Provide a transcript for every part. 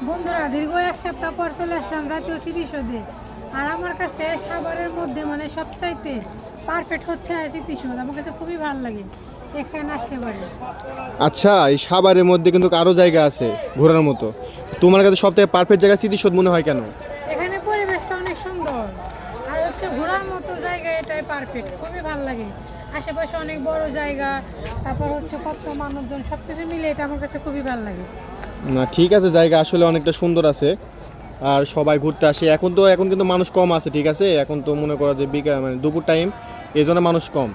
বন্ধুরা দীর্ঘ এক সপ্তাহ পর চলে আসলাম জাতীয় স্মৃতিসৌধে। আর আমার কাছে সাভারের মধ্যে মানে সবচাইতে পারফেক্ট হচ্ছে স্মৃতিসৌধ। আমার কাছে খুবই ভালো লাগে এখানে আসতে পারে। আচ্ছা, এই সাভারের মধ্যে কিন্তু আরও জায়গা আছে ঘোরার মতো। তোমার কাছে সবথেকে পারফেক্ট জায়গা স্মৃতিসৌধ মনে হয় কেন? এখানে পরিবেশটা অনেক সুন্দর, আর হচ্ছে ঘোরার মতো জায়গা, এটাই পারফেক্ট, খুবই ভালো লাগে। আশেপাশে অনেক বড় জায়গা, তারপর হচ্ছে কত মানুষজন, সব কিছু মিলে এটা আমার কাছে খুবই ভালো লাগে। না ঠিক আছে, জায়গা আসলে অনেকটা সুন্দর আছে আর সবাই ঘুরতে আসে। এখন কিন্তু মানুষ কম আছে, ঠিক আছে। এখন তো মনে করো যে বিকাল মানে দুপুর টাইম, এই জন্য মানুষ কম।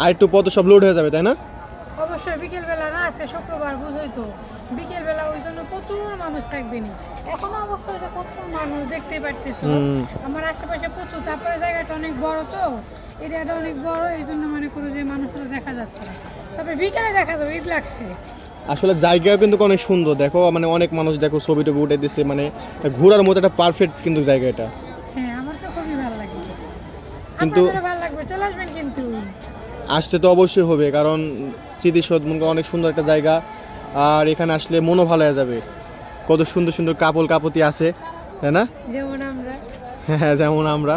আর একটু পথ সব লোড হয়ে যাবে, তাই না? অবশ্যই বিকেলবেলা না, আছে শুক্রবার, বুঝোই তো, বিকেলবেলা ওই জন্য প্রচুর মানুষ থাকবে না। এখনো অবশ্যই যে প্রচুর মানুষ দেখতেই পারতেছো আমার আশেপাশে প্রচুর। তারপরে জায়গাটা অনেক বড়, তো এরিয়াটা অনেক বড়, এই জন্য মনে করো যে মানুষগুলো দেখা যাচ্ছে না। তবে বিকালে দেখা যাবে, ঈদ লাগছে। আসলে জায়গাও কিন্তু অনেক সুন্দর, দেখো মানে অনেক মানুষ দেখো ছবি টবি উঠে দিচ্ছে, মানে ঘোরার মতো একটা পারফেক্ট কিন্তু জায়গা এটা। হ্যাঁ, আমার তো খুবই ভালো লাগে। কিন্তু আপনাদেরও ভালো লাগবে, চলে আসবেন কিন্তু। আসতে তো অবশ্যই হবে, কারণ স্মৃতিসৌধ মনে করো অনেক সুন্দর একটা জায়গা। আর এখানে আসলে মনও ভালো হয়ে যাবে। কত সুন্দর সুন্দর কাপতি আছে, তাই না? যেমন আমরা, হ্যাঁ, যেমন আমরা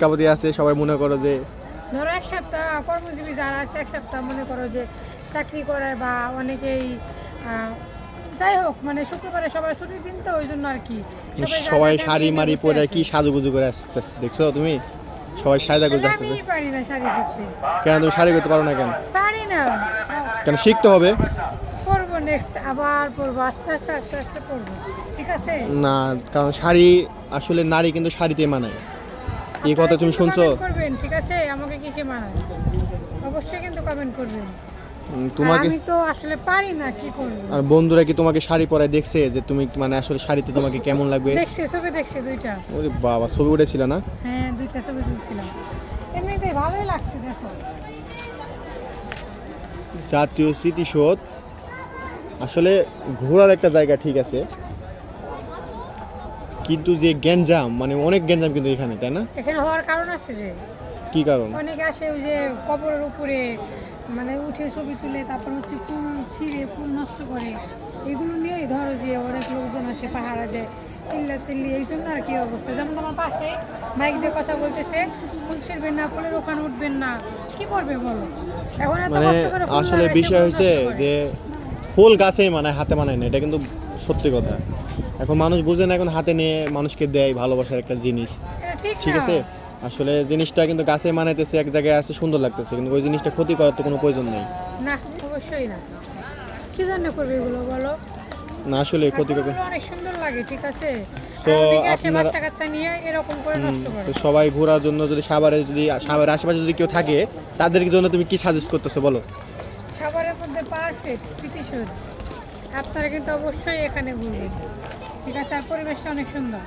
কাপতি আছে। সবাই মনে করো যে ধরো এক সপ্তাহ কর্মজীবী যারা আছে, এক সপ্তাহ মনে করো যে চাকরি করে, বা অনেকেই যাই হোক, মানে শুক্রবারে সবার ছুটির দিন, তো ওই জন্য আর কি সবাই শাড়ি মারি পরে কি সাজুগুজু করে আসতেছে, দেখছো তুমি? সবাই সাজা গুজু আমি আসতেছে। পারি না শাড়ি পরতে। কেন তুমি শাড়ি করতে পারো না কেন? পারি না। কেন শিখতে হবে? পরবো, নেক্সট আবার পরবো, আস্তে আস্তে আস্তে আস্তে পরবো, ঠিক আছে। না, কারণ শাড়ি আসলে নারী কিন্তু শাড়িতে মানায়। এই কথা তুমি শুনছো? কমেন্ট করবেন, ঠিক আছে, আমাকে কিসে মানায় অবশ্যই কিন্তু কমেন্ট করবেন। তোমাকে আমি তো আসলে পারি না, কি করবো। আর বন্ধুরা কি তোমাকে শাড়ি পরায় দেখছে যে তুমি মানে আসলে শাড়িতে তোমাকে কেমন লাগবে? দেখছি, ছবি দেখছি দুইটা। ওরে বাবা, ছবি উঠেছিল না? হ্যাঁ, দুইটা ছবি তুলছিলাম, এমনিতেই ভালোই লাগছে। দেখো, জাতীয় স্মৃতিসৌধ আসলে ঘোরার একটা জায়গা, ঠিক আছে, কিন্তু যে গ্যাঞ্জাম, মানে অনেক গ্যাঞ্জাম কিন্তু এখানে, তাই না? এখানে হওয়ার কারণ আছে যে কি কারণ? অনেকে আসে ওই যে কবরের উপরে মানে উঠে ছবি তুলে, তারপর হচ্ছে ফুল ছিঁড়ে ফুল নষ্ট করে, এগুলো নিয়েই ধরো যে অনেক লোকজন আসে, পাহারা দেয়, চিল্লি, এই জন্য আর কি অবস্থা। যেমন আমার পাশে মাইক দিয়ে কথা বলতেছে, ফুল ছিঁড়বেন না, ফুলের ওখানে উঠবেন না, কি করবে বলো। এখন এত মানে কষ্ট করে ফুল আসলে লাগাইছে, বিষয় ফুল হয়েছে নষ্ট করে। যে ফুল গাছেই মানে হাতে মানায় না, এটা কিন্তু সত্যি কথা। এখন মানুষ বুঝে না, এখন হাতে নিয়ে মানুষকে দেয় ভালোবাসার একটা জিনিস, এটা ঠিক ঠিক না। আছে। আসলে জিনিসটা কিন্তু গাছে মানাইতেছে, এক জায়গায় আছে, সুন্দর লাগতেছে, কিন্তু ওই জিনিসটা ক্ষতি করার তো কোনো প্রয়োজন নেই। না, অবশ্যই না। কি জন্য করবে এগুলো বলো। না, আসলে ক্ষতি করবে। ফুলগুলো অনেক সুন্দর লাগে, ঠিক আছে। So, আর অনেকে আসে আপনারা বাচ্চা কাচ্চা নিয়ে এরকম করে নষ্ট করে। তো সবাই ঘোরার জন্য যদি সাভারের আশেপাশে যদি কেউ থাকে, তাদের জন্য তুমি কি সাজেস্ট করতেছো বলো? সাভারের মধ্যে পারফেক্ট স্মৃতিসৌধ, আপনারা কিন্তু অবশ্যই এখানে ঘুরবেন, ঠিক আছে। আর পরিবেশটা অনেক সুন্দর।